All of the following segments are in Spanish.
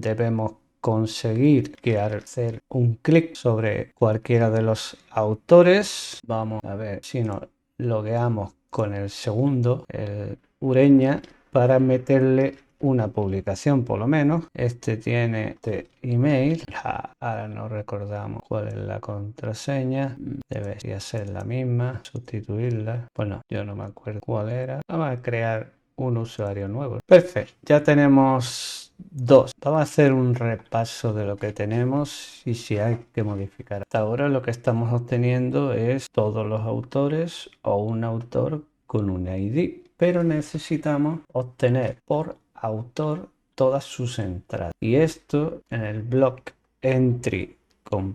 debemos conseguir que al hacer un clic sobre cualquiera de los autores, vamos a ver si nos logueamos con el segundo, el Ureña, para meterle una publicación por lo menos. Este tiene este email. Ahora no recordamos cuál es la contraseña. Debería ser la misma. Sustituirla. Bueno, yo no me acuerdo cuál era. Vamos a crear un usuario nuevo. Perfecto. Ya tenemos dos. Vamos a hacer un repaso de lo que tenemos y si hay que modificar. Hasta ahora lo que estamos obteniendo es todos los autores o un autor con un ID, pero necesitamos obtener por autor todas sus entradas. Y esto en el block entry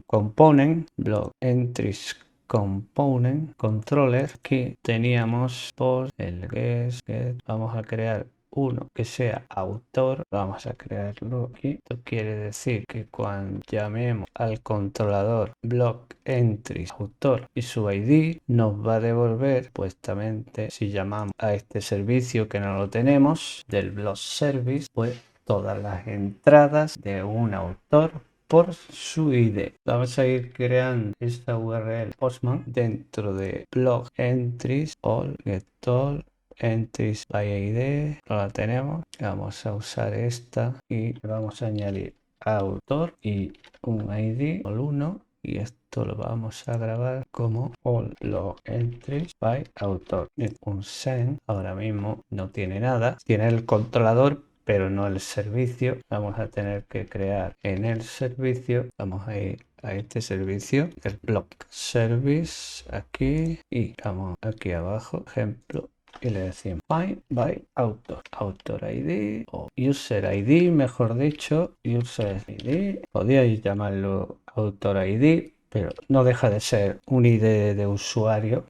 component, block entries component controller, que teníamos por el guest. Vamos a crear uno que sea autor, vamos a crearlo aquí. Esto quiere decir que cuando llamemos al controlador block entries autor y su ID, nos va a devolver supuestamente, si llamamos a este servicio que no lo tenemos del block service, pues todas las entradas de un autor por su ID. Vamos a ir creando esta URL Postman dentro de blog entries all get all entries by ID. No la tenemos. Vamos a usar esta y vamos a añadir autor y un ID all 1, y esto lo vamos a grabar como all log entries by autor. Es un send. Ahora mismo no tiene nada. Tiene el controlador pero no el servicio. Vamos a tener que crear en el servicio. Vamos a ir a este servicio, el block service aquí, y vamos aquí abajo, ejemplo, y le decimos find by author, author ID o user ID, mejor dicho, user ID. Podríais llamarlo author ID, pero no deja de ser un ID de usuario.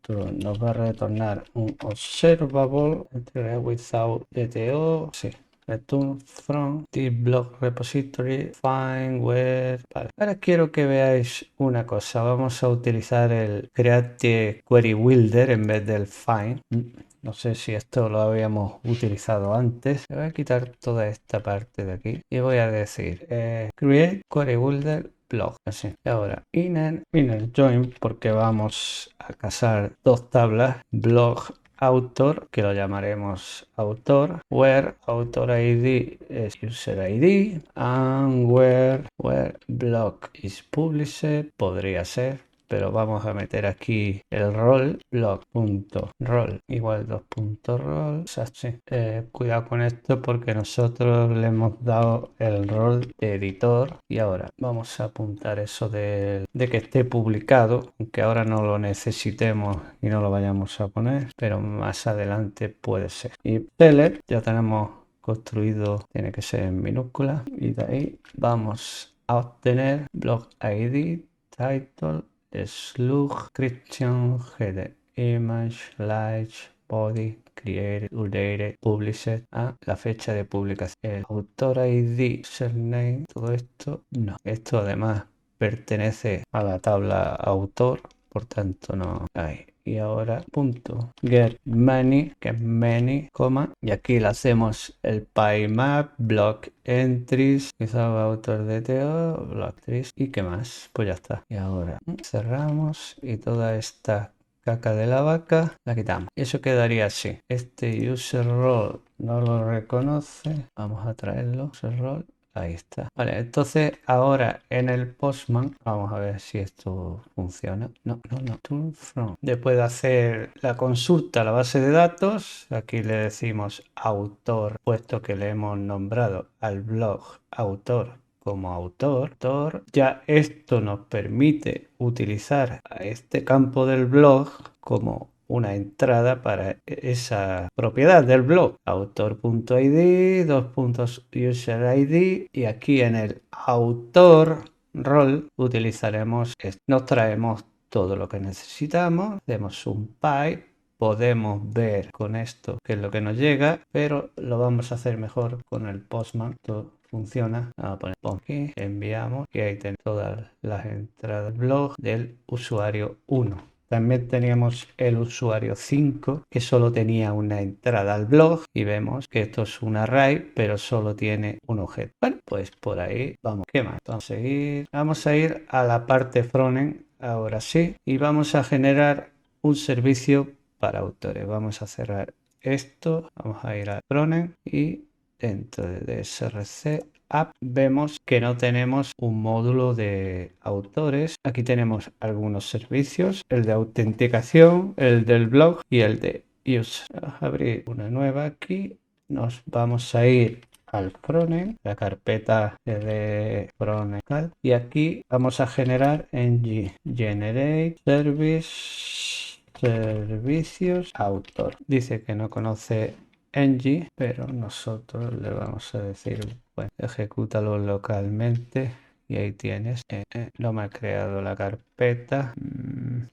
Nos va a retornar un observable without DTO. Sí. Return from the block repository find where. Vale. Ahora quiero que veáis una cosa. Vamos a utilizar el create query builder en vez del find. No sé si esto lo habíamos utilizado antes. Voy a quitar toda esta parte de aquí y voy a decir create query builder blog, así. Y ahora inner join, porque vamos a casar dos tablas, blog autor, que lo llamaremos autor, where author ID es user ID, and where blog is published, podría ser, pero vamos a meter aquí el rol, blog.rol igual 2.rol. Cuidado con esto porque nosotros le hemos dado el rol de editor, y ahora vamos a apuntar eso de que esté publicado, aunque ahora no lo necesitemos y no lo vayamos a poner, pero más adelante puede ser. Y seller ya tenemos construido, tiene que ser en minúscula, y de ahí vamos a obtener blog ID, title, slug, description, header, image, light, body, created, updated, published, la fecha de publicación, el autor ID, username, todo esto no. Esto además pertenece a la tabla autor, por tanto no hay. Y ahora punto get many, que es many, coma, y aquí le hacemos el PyMap, block entries, quizá autor DTO, block entries, y qué más, pues ya está. Y ahora cerramos y toda esta caca de la vaca la quitamos. Eso quedaría así. Este user role no lo reconoce. Vamos a traerlo, user role. Ahí está. Vale, entonces ahora en el Postman vamos a ver si esto funciona. No. Tool from. Después de hacer la consulta a la base de datos, aquí le decimos autor, puesto que le hemos nombrado al blog autor como autor, ya esto nos permite utilizar a este campo del blog como una entrada para esa propiedad del blog, autor.id, user ID, y aquí en el autor rol utilizaremos esto. Nos traemos todo lo que necesitamos, hacemos un py, podemos ver con esto qué es lo que nos llega, pero lo vamos a hacer mejor con el Postman. Esto funciona. Vamos a poner aquí, enviamos, y ahí tenemos todas las entradas del blog del usuario 1. También teníamos el usuario 5 que solo tenía una entrada al blog y vemos que esto es un array pero solo tiene un objeto. Bueno, pues por ahí vamos. ¿Qué más? Vamos a seguir. Vamos a ir a la parte frontend ahora sí y vamos a generar un servicio para autores. Vamos a cerrar esto. Vamos a ir a frontend y dentro de src app vemos que no tenemos un módulo de autores. Aquí tenemos algunos servicios, el de autenticación, el del blog y el de user. Vamos a abrir una nueva aquí. Nos vamos a ir al frontend, la carpeta de frontend tal, y aquí vamos a generar ng generate service servicios autor. Dice que no conoce ng, pero nosotros le vamos a decir, bueno, ejecútalo localmente y ahí tienes. No me ha creado la carpeta.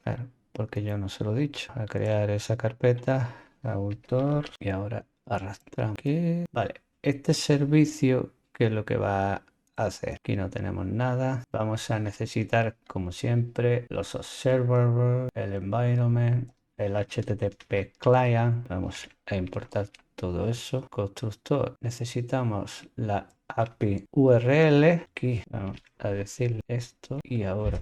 Claro, porque yo no se lo he dicho. A crear esa carpeta, autor, y ahora arrastramos aquí. Vale, este servicio, ¿qué es lo que va a hacer? Aquí no tenemos nada. Vamos a necesitar, como siempre, los observables, el environment, el HTTP client. Vamos a importar todo eso. Constructor, necesitamos la API URL. Aquí vamos a decirle esto y ahora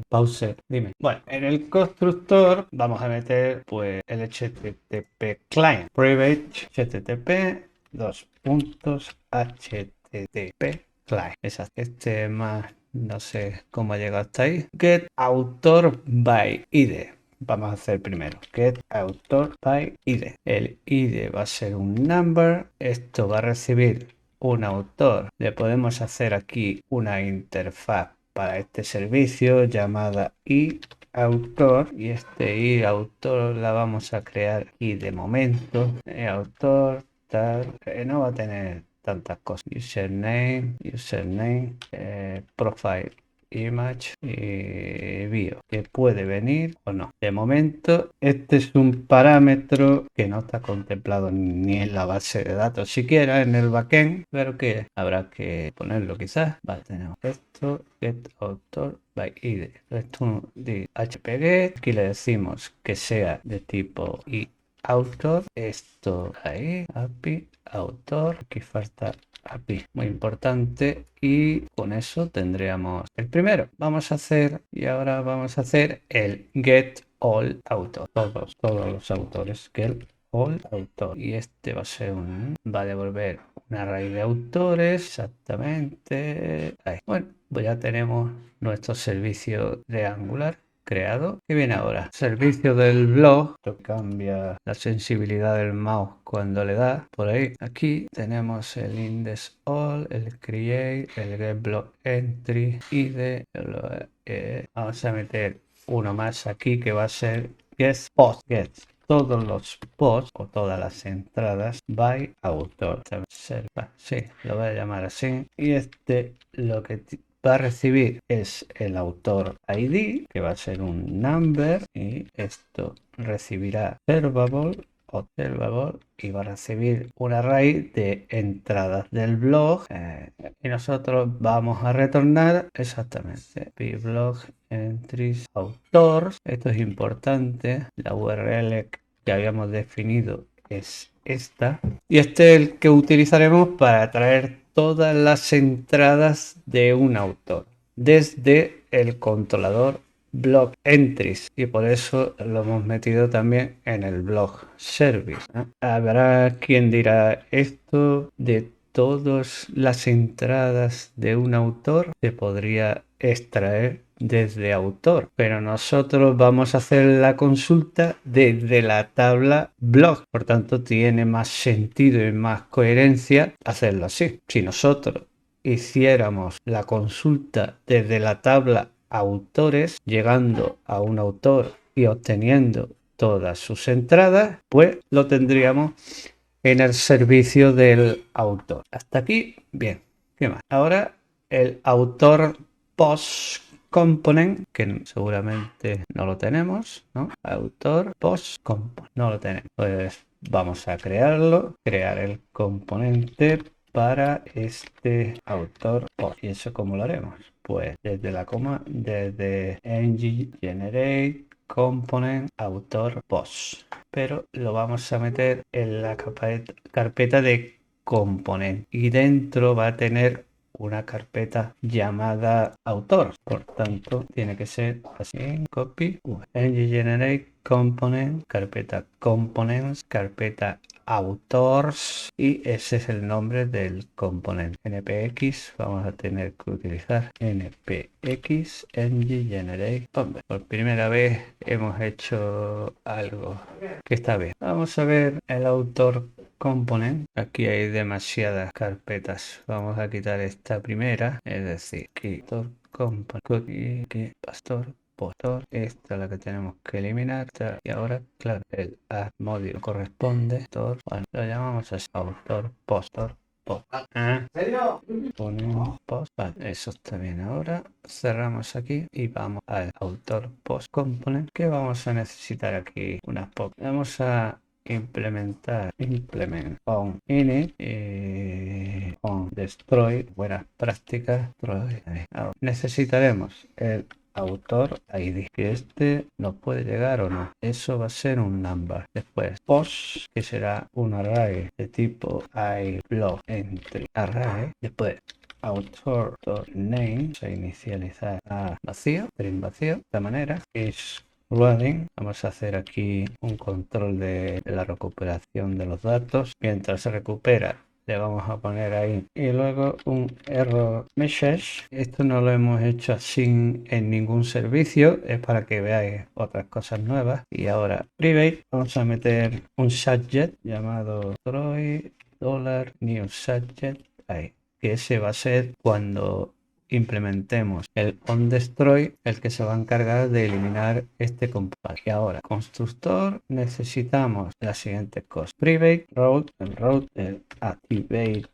pause. Dime. Bueno, en el constructor vamos a meter pues el HTTP client private HTTP dos puntos HTTP client. Exacto. Este más no sé cómo ha llegado hasta ahí. Get author by ID. Vamos a hacer primero get author by ID. El ID va a ser un number. Esto va a recibir un autor. Le podemos hacer aquí una interfaz para este servicio llamada iAutor, y este iAutor la vamos a crear aquí de momento. Autor tal, no va a tener tantas cosas. Username, profile image y bio, que puede venir o no. De momento este es un parámetro que no está contemplado ni en la base de datos siquiera en el backend, pero que habrá que ponerlo quizás. Vale, tenemos esto, get author by id. Esto de hpget, aquí le decimos que sea de tipo y autor, esto ahí, API autor, aquí falta API, muy importante, y con eso tendríamos el primero. Vamos a hacer, y ahora vamos a hacer el get all autor, todos los autores, get all autor, y este va a ser va a devolver una array de autores, exactamente ahí. Bueno, pues ya tenemos nuestro servicio de Angular creado. ¿Qué viene ahora? Servicio del blog. Esto cambia la sensibilidad del mouse cuando le da. Por ahí, aquí tenemos el index all, el create, el get blog entry, id. Vamos a meter uno más aquí que va a ser get post. Get todos los posts o todas las entradas by autor. Sí, lo voy a llamar así. Y este lo que va a recibir es el autor ID, que va a ser un number, y esto recibirá observable y va a recibir un array de entradas del blog, y nosotros vamos a retornar exactamente blog entries authors. Esto es importante, la URL que habíamos definido es esta, y este es el que utilizaremos para traer todas las entradas de un autor desde el controlador blog entries, y por eso lo hemos metido también en el blog service. Habrá quien dirá, esto de todas las entradas de un autor se podría extraer desde autor, pero nosotros vamos a hacer la consulta desde la tabla blog, por tanto tiene más sentido y más coherencia hacerlo así. Si nosotros hiciéramos la consulta desde la tabla autores, llegando a un autor y obteniendo todas sus entradas, pues lo tendríamos en el servicio del autor. Hasta aquí, bien. ¿Qué más? Ahora el autor post component, que seguramente no lo tenemos, ¿no? Autor post component, no lo tenemos. Pues vamos a crearlo, crear el componente para este autor post. ¿Y eso cómo lo haremos? Pues desde la coma, desde ng generate component autor post, pero lo vamos a meter en la carpeta de component y dentro va a tener una carpeta llamada autor, por tanto tiene que ser así, copy, generate component, carpeta components, carpeta autors, y ese es el nombre del componente. npx vamos a tener que utilizar npx generate. Hombre, por primera vez hemos hecho algo que está bien. Vamos a ver el autor component. Aquí hay demasiadas carpetas. Vamos a quitar esta primera, es decir, autor component y que pastor postor, esta es la que tenemos que eliminar. Y ahora, claro, el add module corresponde autor, bueno, lo llamamos así, autor postor post. ¿En serio? Ponemos post, vale, eso está bien. Ahora cerramos aquí y vamos al autor post component, que vamos a necesitar aquí unas pocas. Vamos a implementar on init on destroy, buenas prácticas destroy. Ahora, necesitaremos el autor ID, que este nos puede llegar o no. Eso va a ser un number. Después post, que será un array de tipo iBlock entry array. Después autor name, se inicializa a vacío, string vacío, de esta manera. Es running. Vamos a hacer aquí un control de la recuperación de los datos. Mientras se recupera, le vamos a poner ahí y luego un error message. Esto no lo hemos hecho así en ningún servicio, es para que veáis otras cosas nuevas. Y ahora private, vamos a meter un subject llamado Troy $new subject ahí, que ese va a ser cuando implementemos el onDestroy, el que se va a encargar de eliminar este componente. Y ahora, constructor, necesitamos las siguientes cosas: private route, el activate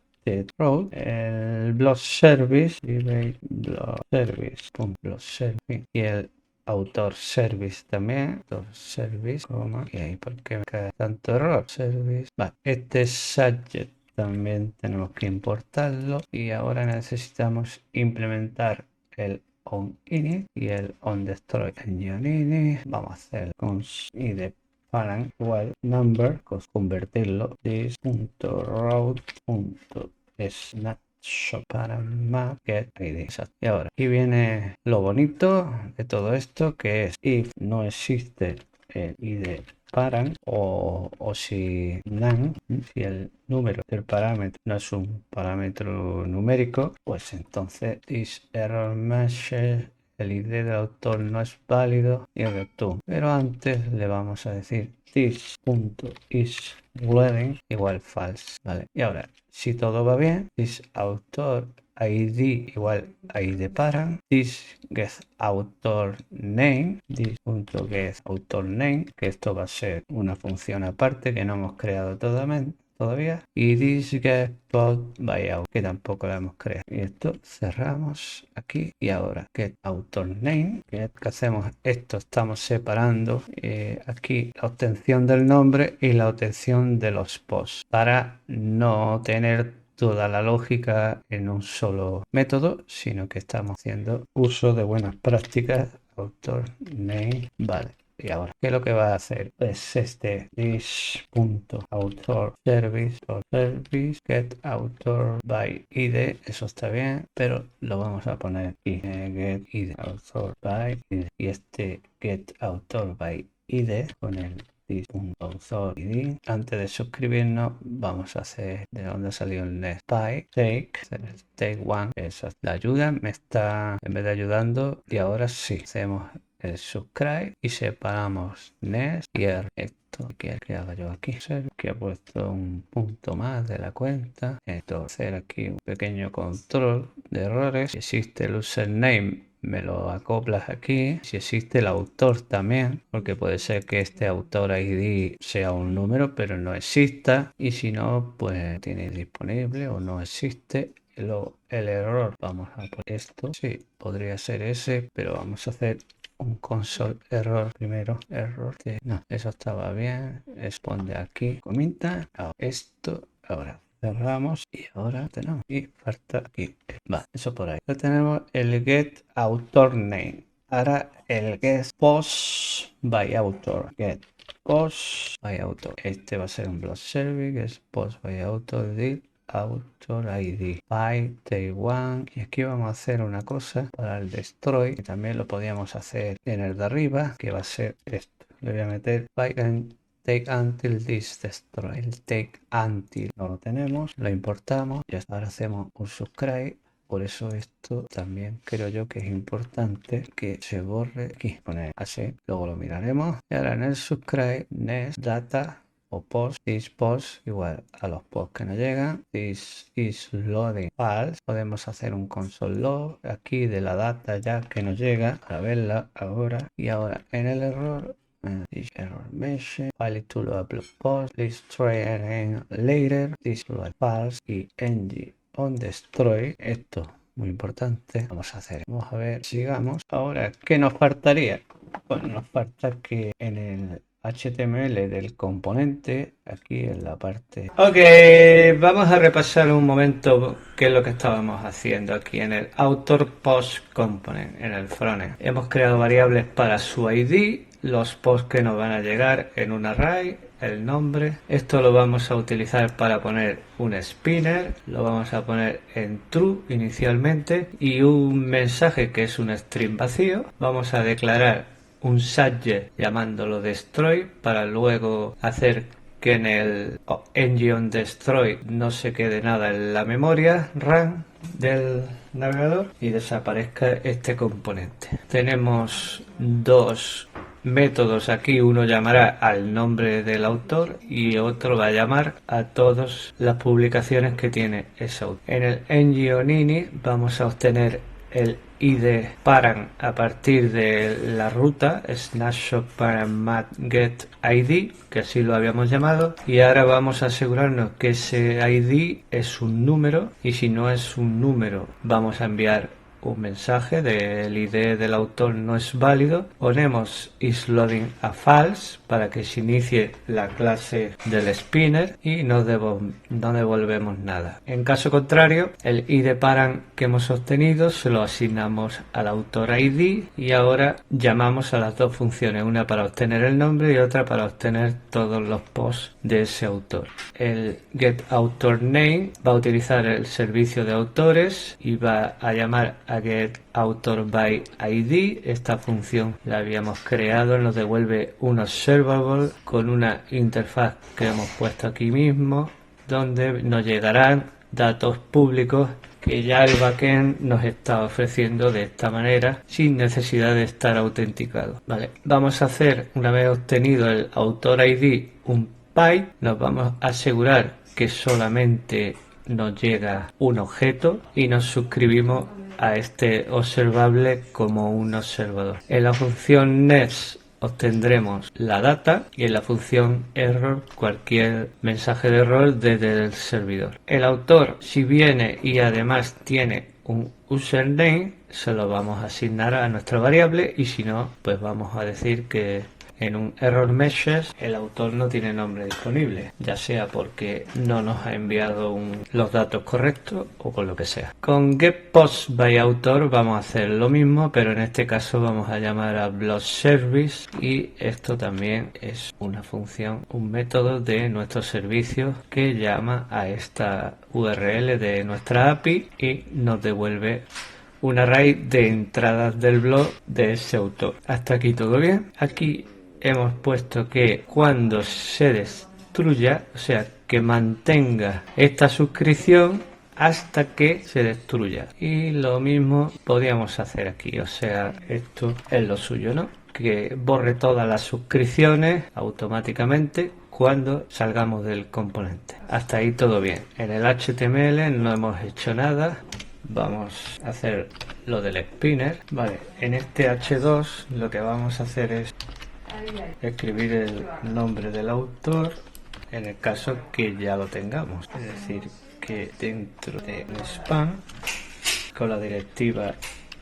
route, el block service, private block service, block service, y el autor service también, autor service, coma, y ahí porque me queda tanto error, service, vale, este es subject. También tenemos que importarlo y ahora necesitamos implementar el onInit y el onDestroy. En onInit vamos a hacer cons y de parent igual number, convertirlo this.route.snapshot para map get id. Y ahora aquí viene lo bonito de todo esto, que es if no existe el id parent o si none, si el número del parámetro no es un parámetro numérico, pues entonces this error message, el ID del autor no es válido y el return. Pero antes le vamos a decir this.isWedding igual false, ¿vale? Y ahora, si todo va bien, this autor ID igual ID parent, this get author name, this.get author name, que esto va a ser una función aparte que no hemos creado todavía, y this get bought by out, que tampoco la hemos creado. Y esto cerramos aquí. Y ahora get author name, que hacemos esto, estamos separando aquí la obtención del nombre y la obtención de los posts para no tener toda la lógica en un solo método, sino que estamos haciendo uso de buenas prácticas. Autor name, vale. Y ahora, ¿qué es lo que va a hacer? Pues this.author service get author by id, eso está bien, pero lo vamos a poner aquí, get id author by id, y este get author by id con el this.author id. Antes de suscribirnos, vamos a hacer de dónde salió el NetPy take one, eso es la ayuda, me está en vez de ayudando. Y ahora sí, hacemos el subscribe y separamos nest y el esto que haga yo aquí, que he puesto un punto más de la cuenta. Esto, hacer aquí un pequeño control de errores. Si existe el username, me lo acoplas aquí. Si existe el autor también, porque puede ser que este autor ID sea un número pero no exista, y si no, pues tiene disponible o no existe el error. Vamos a poner esto, sí, podría ser ese, pero vamos a hacer un console error primero. Error de... no, eso estaba bien. Responde aquí, comenta esto. Ahora cerramos y ahora tenemos y falta aquí. Vale, eso por ahí. Ya tenemos el get author name. Ahora el get post by author. Get post by author. Este va a ser un blog service, get post by author, author ID by day one. Y aquí vamos a hacer una cosa para el destroy, que también lo podíamos hacer en el de arriba, que va a ser esto. Le voy a meter by and take until this destroy. El take until no lo tenemos, lo importamos y hasta ahora hacemos un subscribe. Por eso esto también creo yo que es importante que se borre aquí. Poner así, luego lo miraremos. Y ahora en el subscribe, next, data o post, this post igual a los posts que nos llegan. This is loading false. Podemos hacer un console log aquí de la data ya que nos llega para verla ahora. Y ahora en el error. This error message, file to load blog post, this try again later, this load false y ng on destroy. Esto muy importante. Vamos a hacer, vamos a ver, sigamos. Ahora, ¿qué nos faltaría? Pues nos falta que en el HTML del componente, aquí en la parte... Ok, vamos a repasar un momento qué es lo que estábamos haciendo aquí en el author post component, en el frontend. Hemos creado variables para su ID, los posts que nos van a llegar en un array, el nombre. Esto lo vamos a utilizar para poner un spinner, lo vamos a poner en true inicialmente y un mensaje que es un string vacío. Vamos a declarar un subject llamándolo destroy para luego hacer que en el ng destroy no se quede nada en la memoria RAM del navegador y desaparezca este componente. Tenemos dos métodos aquí, uno llamará al nombre del autor y otro va a llamar a todas las publicaciones que tiene ese autor. En el ng-ini vamos a obtener el id parent a partir de la ruta snapshot parent mat get id, que así lo habíamos llamado, y ahora vamos a asegurarnos que ese id es un número y si no es un número vamos a enviar un mensaje del ID del autor no es válido. Ponemos isLoading a false para que se inicie la clase del spinner y no devolvemos nada. En caso contrario, el ID parent que hemos obtenido se lo asignamos al autor ID y ahora llamamos a las dos funciones, una para obtener el nombre y otra para obtener todos los posts de ese autor. El getAuthorName va a utilizar el servicio de autores y va a llamar a getAuthorById. Esta función la habíamos creado, nos devuelve un observable con una interfaz que hemos puesto aquí mismo, donde nos llegarán datos públicos que ya el backend nos está ofreciendo de esta manera sin necesidad de estar autenticado. Vale, vamos a hacer, una vez obtenido el autor ID, un pipe. Nos vamos a asegurar que solamente nos llega un objeto y nos suscribimos a este observable como un observador. En la función next obtendremos la data y en la función error cualquier mensaje de error desde el servidor. El autor, si viene y además tiene un username, se lo vamos a asignar a nuestra variable y si no, pues vamos a decir que en un error message el autor no tiene nombre disponible, ya sea porque no nos ha enviado los datos correctos o por lo que sea. Con getPostByAuthor vamos a hacer lo mismo, pero en este caso vamos a llamar a blogService y esto también es una función, un método de nuestro servicio que llama a esta URL de nuestra API y nos devuelve un array de entradas del blog de ese autor. Hasta aquí todo bien. Aquí hemos puesto que cuando se destruya, o sea, que mantenga esta suscripción hasta que se destruya. Y lo mismo podríamos hacer aquí, o sea, esto es lo suyo, ¿no? Que borre todas las suscripciones automáticamente cuando salgamos del componente. Hasta ahí todo bien. En el HTML no hemos hecho nada. Vamos a hacer lo del spinner. Vale, en este H2 lo que vamos a hacer es escribir el nombre del autor en el caso que ya lo tengamos, es decir, que dentro de spam con la directiva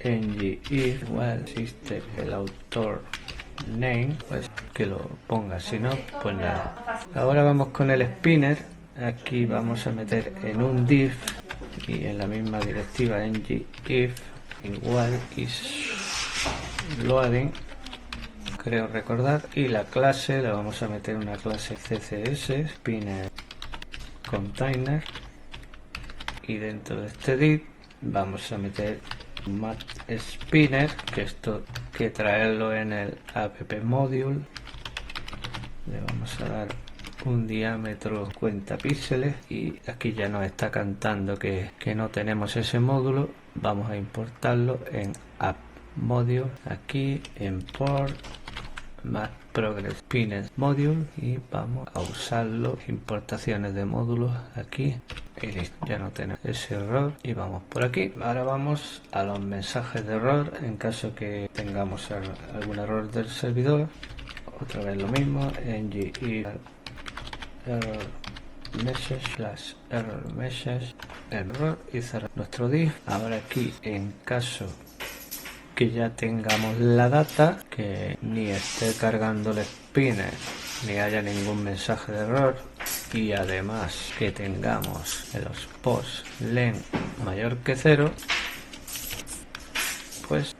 ng-if igual existe el autor name, pues que lo ponga, si no, pues nada. Ahora vamos con el spinner. Aquí vamos a meter en un div y en la misma directiva ng-if igual is loading, creo recordar, y la clase la vamos a meter una clase CSS spinner container, y dentro de este div vamos a meter mat spinner, que esto que traerlo en el app module. Le vamos a dar un diámetro 50 píxeles y aquí ya nos está cantando que no tenemos ese módulo. Vamos a importarlo en app module, aquí import mat progress spinner module, y vamos a usarlo, importaciones de módulos aquí, y listo, ya no tenemos ese error. Y vamos por aquí. Ahora vamos a los mensajes de error en caso que tengamos algún error del servidor. Otra vez lo mismo, ng error message slash error message error, y cerrar nuestro div. Ahora aquí, en caso que ya tengamos la data, que ni esté cargando el spinner ni haya ningún mensaje de error, y además que tengamos en los posts len mayor que 0, pues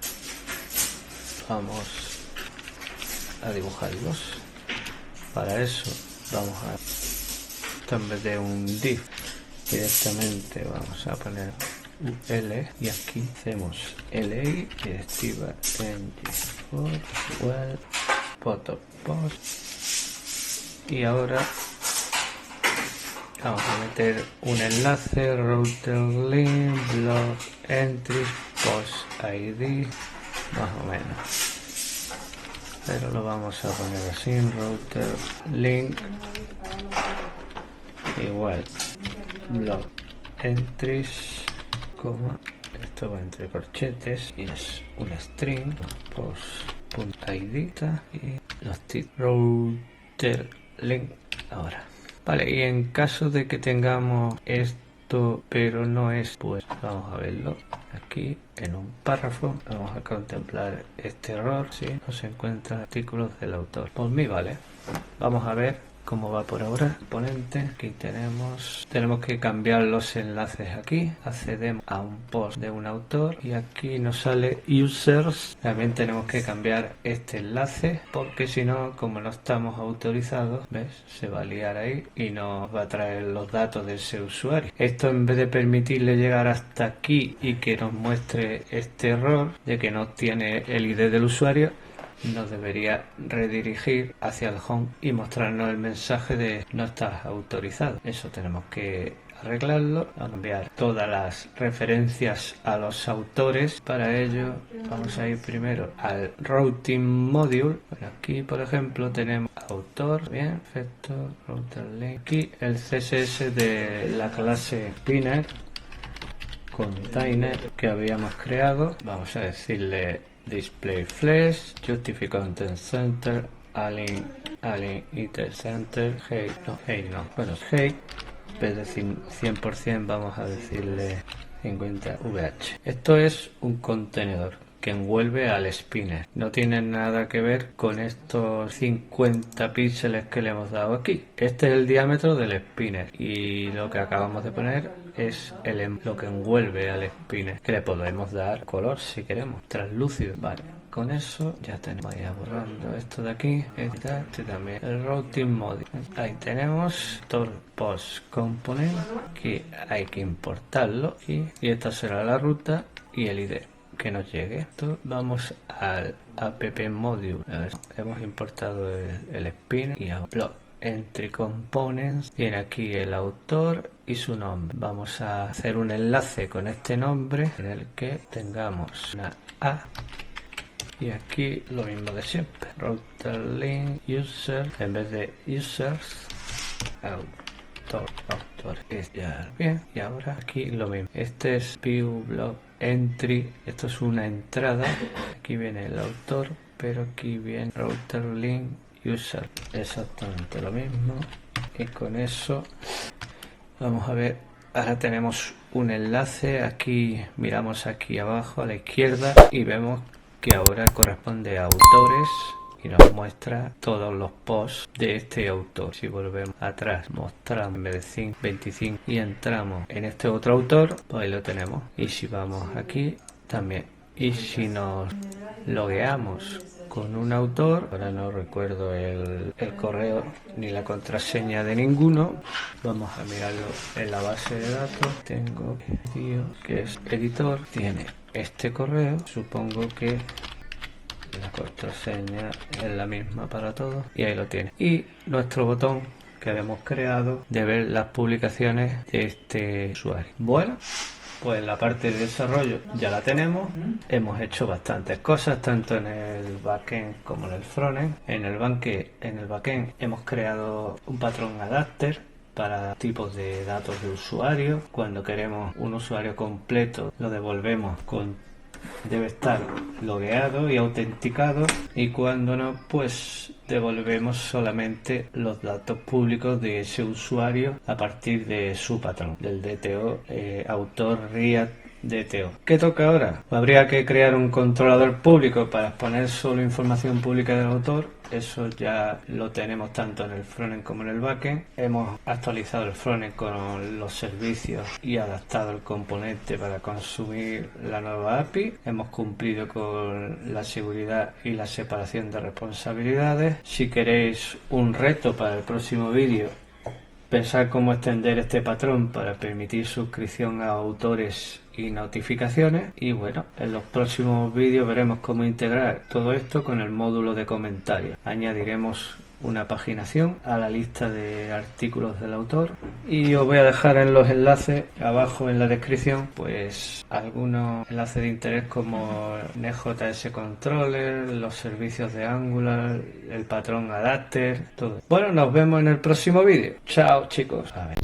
vamos a dibujarlos. Para eso vamos a, esto en vez de un div, directamente vamos a poner UL, y aquí hacemos li directiva ng for well photo post, y ahora vamos a meter un enlace router link blog entry post id, más o menos, pero lo vamos a poner así, router link igual blog entries, como esto va entre corchetes y es un string post.id, y los router link ahora. Vale, y en caso de que tengamos esto pero no es, pues vamos a verlo aquí en un párrafo. Vamos a contemplar este error si no se encuentran artículos del autor. Por mí vale. Vamos a ver cómo va por ahora. Componente, aquí tenemos que cambiar los enlaces. Aquí accedemos a un post de un autor y aquí nos sale users. También tenemos que cambiar este enlace porque si no, como no estamos autorizados, ¿ves? Se va a liar ahí y nos va a traer los datos de ese usuario. Esto, en vez de permitirle llegar hasta aquí y que nos muestre este error de que no tiene el ID del usuario, nos debería redirigir hacia el home y mostrarnos el mensaje de no estás autorizado. Eso tenemos que arreglarlo, a cambiar todas las referencias a los autores. Para ello vamos a ir primero al routing module. Bueno, aquí por ejemplo tenemos autor, bien, perfecto, router link, aquí el CSS de la clase spinner container que habíamos creado. Vamos a decirle display flash, justify content center, align item center, hey no, bueno, hey, en vez de 100% vamos a decirle 50 vh. Esto es un contenedor que envuelve al spinner, no tiene nada que ver con estos 50 píxeles que le hemos dado aquí. Este es el diámetro del spinner y lo que acabamos de poner es lo que envuelve al spinner, que le podemos dar color si queremos, translúcido. Vale, con eso ya tenemos. Vaya borrando esto de aquí, este también, el routing module. Ahí tenemos todo post component, que hay que importarlo, y esta será la ruta y el ID que nos llegue. Esto, vamos al app module. A ver, hemos importado el spinner y a blog entry components, tiene aquí el autor y su nombre. Vamos a hacer un enlace con este nombre en el que tengamos una A, y aquí lo mismo de siempre, router link user, en vez de users, autor es ya bien. Y ahora aquí lo mismo, este es view blog entry, esto es una entrada, aquí viene el autor, pero aquí viene router link user, exactamente lo mismo. Y con eso vamos a ver, ahora tenemos un enlace. Aquí miramos aquí abajo a la izquierda y vemos que ahora corresponde a autores y nos muestra todos los posts de este autor. Si volvemos atrás, mostramos en vez de 25 y entramos en este otro autor, pues ahí lo tenemos. Y si vamos aquí, también Y si nos logueamos con un autor, ahora no recuerdo el correo ni la contraseña de ninguno, vamos a mirarlo en la base de datos. Tengo tío que es editor, tiene este correo, supongo que la contraseña es la misma para todos y ahí lo tiene. Y nuestro botón que habíamos creado de ver las publicaciones de este usuario. Bueno, pues la parte de desarrollo ya la tenemos. Hemos hecho bastantes cosas, tanto en el backend como en el frontend. En el backend hemos creado un patrón adapter para tipos de datos de usuario. Cuando queremos un usuario completo, lo devolvemos con debe estar logueado y autenticado, y cuando no, pues devolvemos solamente los datos públicos de ese usuario a partir de su patrón, del DTO, autor React DTO. ¿Qué toca ahora? Habría que crear un controlador público para exponer solo información pública del autor. Eso ya lo tenemos tanto en el frontend como en el backend. Hemos actualizado el frontend con los servicios y adaptado el componente para consumir la nueva API. Hemos cumplido con la seguridad y la separación de responsabilidades. Si queréis un reto para el próximo vídeo, pensar cómo extender este patrón para permitir suscripción a autores y notificaciones. Y bueno, en los próximos vídeos veremos cómo integrar todo esto con el módulo de comentarios. Añadiremos una paginación a la lista de artículos del autor, y os voy a dejar en los enlaces abajo en la descripción pues algunos enlaces de interés como Nextjs Controller, los servicios de Angular, el patrón adapter, todo. Bueno, nos vemos en el próximo vídeo. Chao, chicos. A ver.